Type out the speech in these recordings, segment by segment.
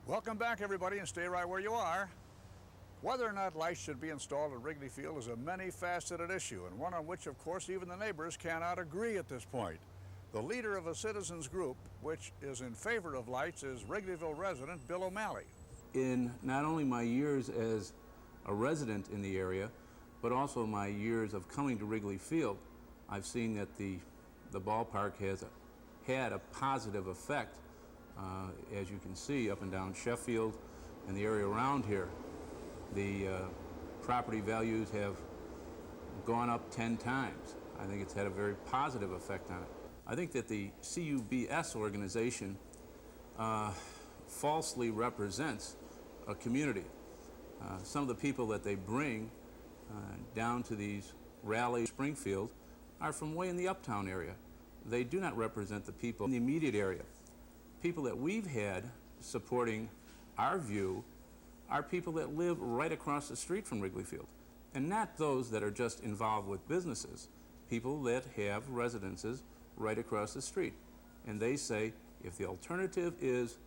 Welcome back, everybody, and stay right where you are. Whether or not lights should be installed at Wrigley Field is a many-faceted issue, and one on which, of course, even the neighbors cannot agree at this point. The leader of a citizens group which is in favor of lights is Wrigleyville resident Bill O'Malley. In not only my years as a resident in the area, but also my years of coming to Wrigley Field, I've seen that the ballpark has had a positive effect, as you can see, up and down Sheffield and the area around here. The property values have gone up 10 times. I think it's had a very positive effect on it. I think that the CUBS organization falsely represents a community. Some of the people that they bring down to these rallies in Springfield are from way in the uptown area. They do not represent the people in the immediate area. People that we've had supporting our view are people that live right across the street from Wrigley Field, and not those that are just involved with businesses, people that have residences right across the street. And they say, if the alternative is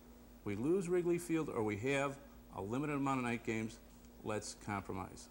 we lose Wrigley Field or we have a limited amount of night games, let's compromise.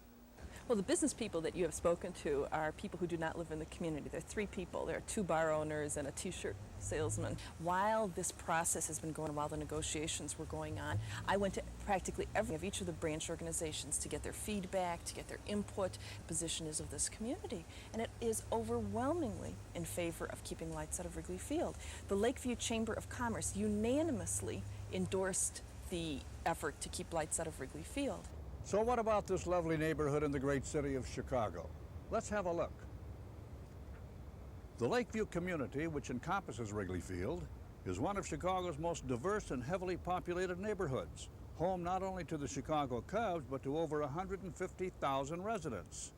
Well, the business people that you have spoken to are people who do not live in the community. There are 3 people. There are 2 bar owners and a t-shirt salesman. While this process has been going on, while the negotiations were going on, I went to practically every of each of the branch organizations to get their feedback, to get their input. The position is of this community, and it is overwhelmingly in favor of keeping lights out of Wrigley Field. The Lakeview Chamber of Commerce unanimously endorsed the effort to keep lights out of Wrigley Field. So what about this lovely neighborhood in the great city of Chicago? Let's have a look. The Lakeview community, which encompasses Wrigley Field, is one of Chicago's most diverse and heavily populated neighborhoods, home not only to the Chicago Cubs, but to over 150,000 residents.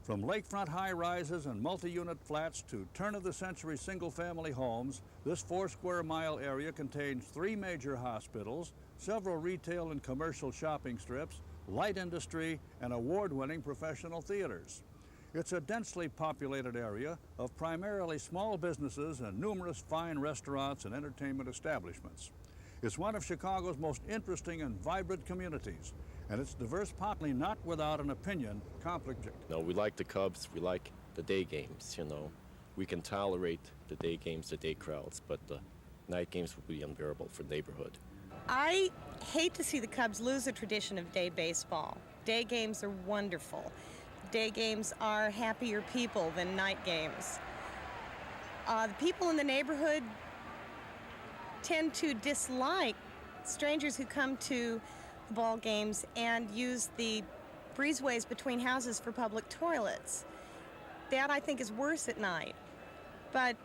From lakefront high-rises and multi-unit flats to turn-of-the-century single-family homes, this 4-square-mile area contains 3 major hospitals, several retail and commercial shopping strips, light industry, and award-winning professional theaters. It's a densely populated area of primarily small businesses and numerous fine restaurants and entertainment establishments. It's one of Chicago's most interesting and vibrant communities, and its diverse population, not without an opinion, conflict. No, we like the Cubs, we like the day games, you know. We can tolerate the day games, the day crowds, but the night games would be unbearable for the neighborhood. I hate to see the Cubs lose the tradition of day baseball. Day games are wonderful. Day games are happier people than night games. The people in the neighborhood tend to dislike strangers who come to the ball games and use the breezeways between houses for public toilets. That, I think, is worse at night. But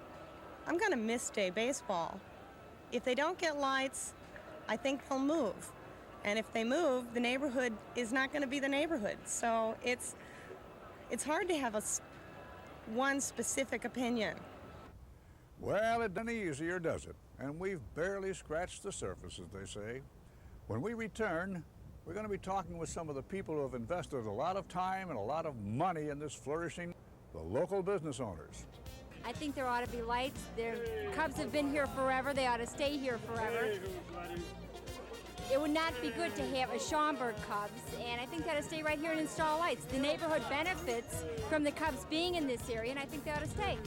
I'm going to miss day baseball. If they don't get lights, I think they'll move. And if they move, the neighborhood is not going to be the neighborhood. So it's hard to have one specific opinion. Well, it doesn't easier, does it? And we've barely scratched the surface, as they say. When we return, we're going to be talking with some of the people who have invested a lot of time and a lot of money in this flourishing, the local business owners. I think there ought to be lights. The Cubs have been here forever. They ought to stay here forever. It would not be good to have a Schaumburg Cubs, and I think they ought to stay right here and install lights. The neighborhood benefits from the Cubs being in this area, and I think they ought to stay.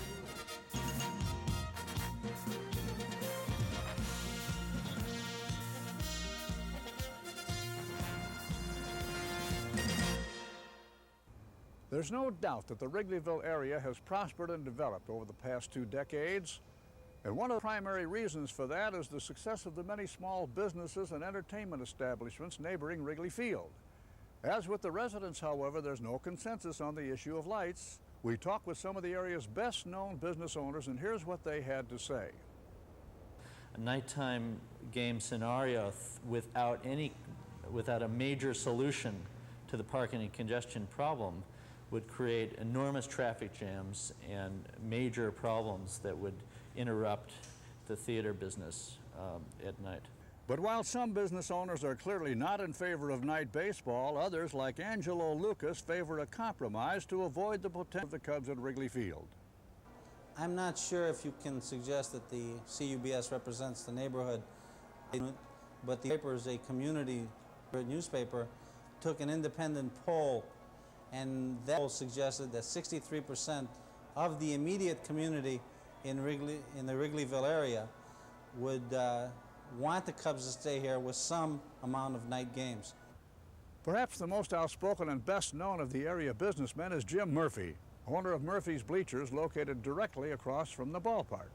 There's no doubt that the Wrigleyville area has prospered and developed over the past 2 decades. And one of the primary reasons for that is the success of the many small businesses and entertainment establishments neighboring Wrigley Field. As with the residents, however, there's no consensus on the issue of lights. We talked with some of the area's best-known business owners, and here's what they had to say. A nighttime game scenario without a major solution to the parking and congestion problem would create enormous traffic jams and major problems that would interrupt the theater business at night. But while some business owners are clearly not in favor of night baseball, others, like Angelo Lucas, favor a compromise to avoid the potential of the Cubs at Wrigley Field. I'm not sure if you can suggest that the CUBS represents the neighborhood. but the paper is a community newspaper, took an independent poll, and that poll suggested that 63% of the immediate community in the Wrigleyville area would want the Cubs to stay here with some amount of night games. Perhaps the most outspoken and best known of the area businessmen is Jim Murphy, owner of Murphy's Bleachers, located directly across from the ballpark.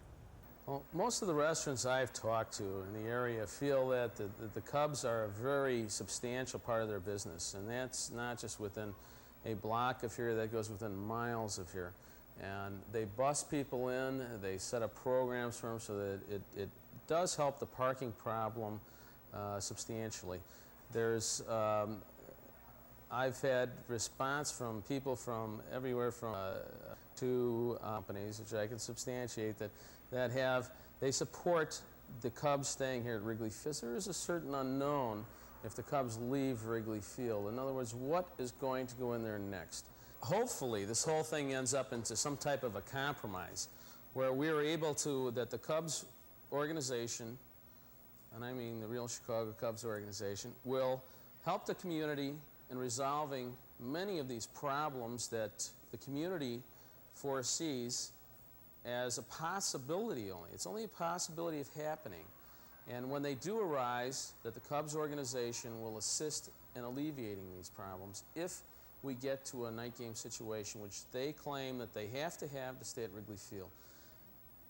Well, most of the restaurants I've talked to in the area feel that the Cubs are a very substantial part of their business, and that's not just within a block of here, that goes within miles of here. And they bus people in, they set up programs for them so that it does help the parking problem substantially. There's I've had response from people from everywhere from two companies, which I can substantiate, they support the Cubs staying here at Wrigley Field. There is a certain unknown if the Cubs leave Wrigley Field. In other words, what is going to go in there next? Hopefully, this whole thing ends up into some type of a compromise where we are able to, that the Cubs organization, and I mean the real Chicago Cubs organization, will help the community in resolving many of these problems that the community foresees as a possibility only. It's only a possibility of happening. And when they do arise, that the Cubs organization will assist in alleviating these problems if we get to a night game situation, which they claim that they have to stay at Wrigley Field.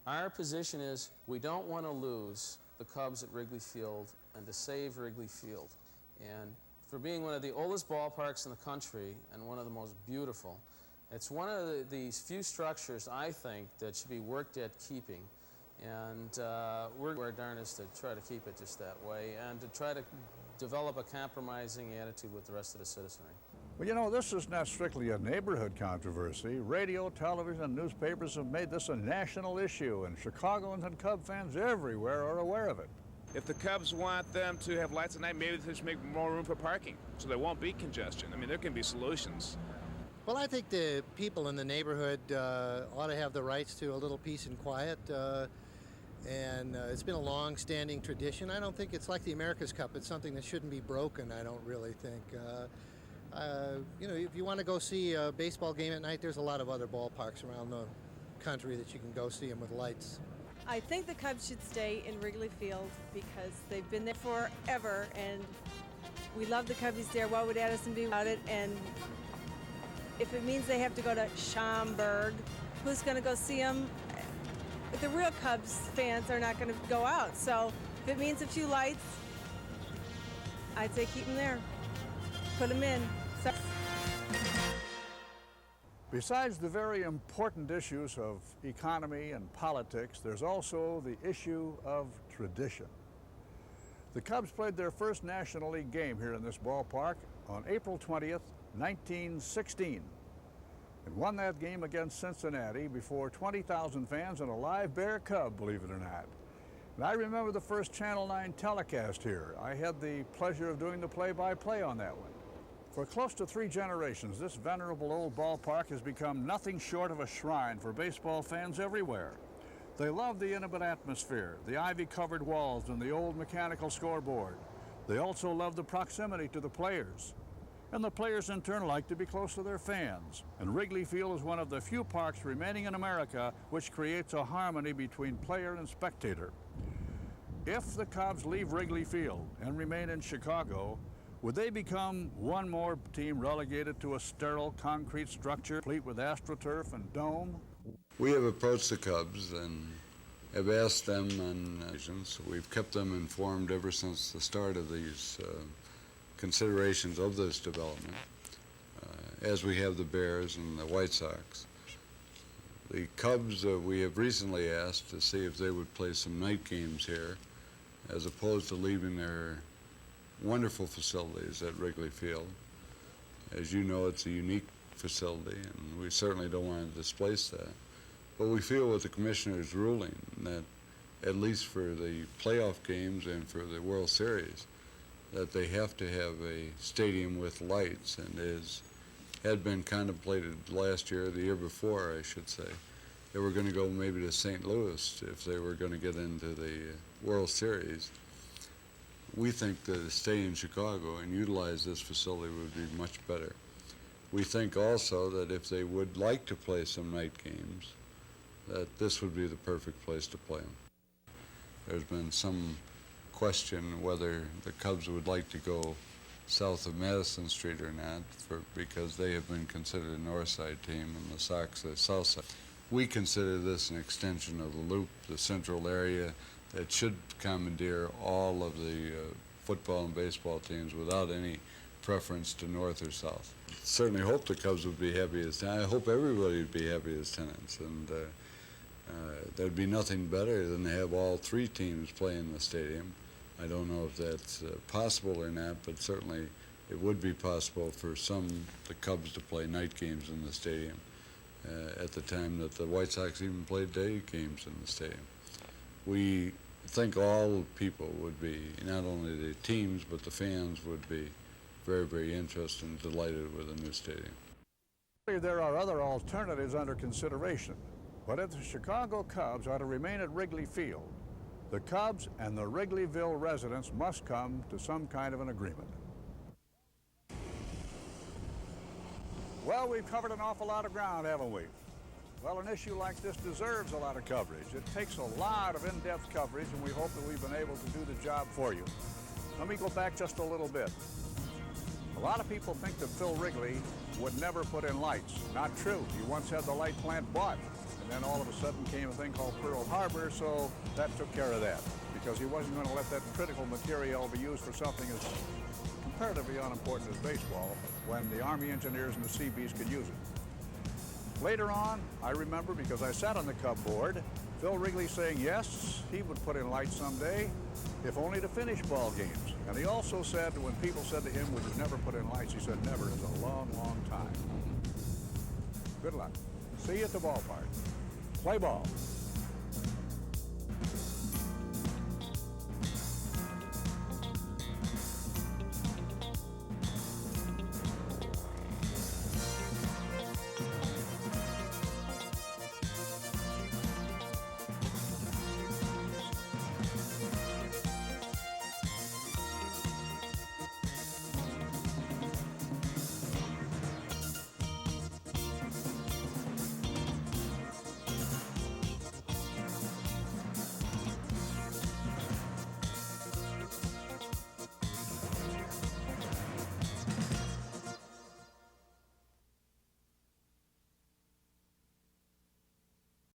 Our position is we don't want to lose the Cubs at Wrigley Field and to save Wrigley Field. And for being one of the oldest ballparks in the country and one of the most beautiful, it's one of these few structures, I think, that should be worked at keeping. And we're our darnest to try to keep it just that way and to try to develop a compromising attitude with the rest of the citizenry. Well, you know, this is not strictly a neighborhood controversy. Radio, television, and newspapers have made this a national issue, and Chicagoans and Cub fans everywhere are aware of it. If the Cubs want them to have lights at night, maybe they should make more room for parking so there won't be congestion. I mean, there can be solutions. Well, I think the people in the neighborhood ought to have the rights to a little peace and quiet. And it's been a long-standing tradition. I don't think it's like the America's Cup. It's something that shouldn't be broken, I don't really think. You know, if you want to go see a baseball game at night, there's a lot of other ballparks around the country that you can go see them with lights. I think the Cubs should stay in Wrigley Field because they've been there forever, and we love the Cubbies there. What would Addison be without it? And if it means they have to go to Schaumburg, who's going to go see them? The real Cubs fans are not going to go out. So if it means a few lights, I'd say keep them there. Put them in. So Besides the very important issues of economy and politics, there's also the issue of tradition. The Cubs played their first National League game here in this ballpark on April 20th, 1916, and won that game against Cincinnati before 20,000 fans and a live Bear Cub, believe it or not. And I remember the first Channel 9 telecast here. I had the pleasure of doing the play-by-play on that one. For close to 3 generations, this venerable old ballpark has become nothing short of a shrine for baseball fans everywhere. They love the intimate atmosphere, the ivy-covered walls, and the old mechanical scoreboard. They also love the proximity to the players. And the players, in turn, like to be close to their fans. And Wrigley Field is one of the few parks remaining in America which creates a harmony between player and spectator. If the Cubs leave Wrigley Field and remain in Chicago, would they become one more team relegated to a sterile concrete structure, complete with AstroTurf and dome? We have approached the Cubs and have asked them on occasions. We've kept them informed ever since the start of these considerations of this development, as we have the Bears and the White Sox. The Cubs, we have recently asked to see if they would play some night games here, as opposed to leaving their wonderful facilities at Wrigley Field. As you know, it's a unique facility, and we certainly don't want to displace that. But we feel with the commissioner's ruling that, at least for the playoff games and for the World Series, that they have to have a stadium with lights, and as had been contemplated last year, the year before, I should say, they were going to go maybe to St. Louis if they were going to get into the World Series. we think that to stay in Chicago and utilize this facility would be much better. We think also that if they would like to play some night games, that this would be the perfect place to play them. There's been some question whether the Cubs would like to go south of Madison Street or not, because they have been considered a north side team and the Sox a south side. We consider this an extension of the loop, the central area that should commandeer all of the football and baseball teams without any preference to north or south. Certainly hope the Cubs would be happy as tenants. I hope everybody would be happy as tenants, and there'd be nothing better than to have all three teams play in the stadium. I don't know if that's possible or not, but certainly it would be possible for the Cubs to play night games in the stadium at the time that the White Sox even played day games in the stadium. We think all people would be, not only the teams, but the fans would be very, very interested and delighted with a new stadium. There are other alternatives under consideration, but if the Chicago Cubs are to remain at Wrigley Field, the Cubs and the Wrigleyville residents must come to some kind of an agreement. Well, we've covered an awful lot of ground, haven't we? Well, an issue like this deserves a lot of coverage. It takes a lot of in-depth coverage, and we hope that we've been able to do the job for you. Let me go back just a little bit. A lot of people think that Phil Wrigley would never put in lights. Not true. He once had the light plant bought, and then all of a sudden came a thing called Pearl Harbor, so that took care of that, because he wasn't going to let that critical material be used for something as comparatively unimportant as baseball when the Army engineers and the Seabees could use it. Later on, I remember, because I sat on the Cub board, Phil Wrigley saying yes, he would put in lights someday, if only to finish ball games. And he also said, when people said to him, would you never put in lights, he said, never is a long, long time. Good luck. See you at the ballpark. Play ball.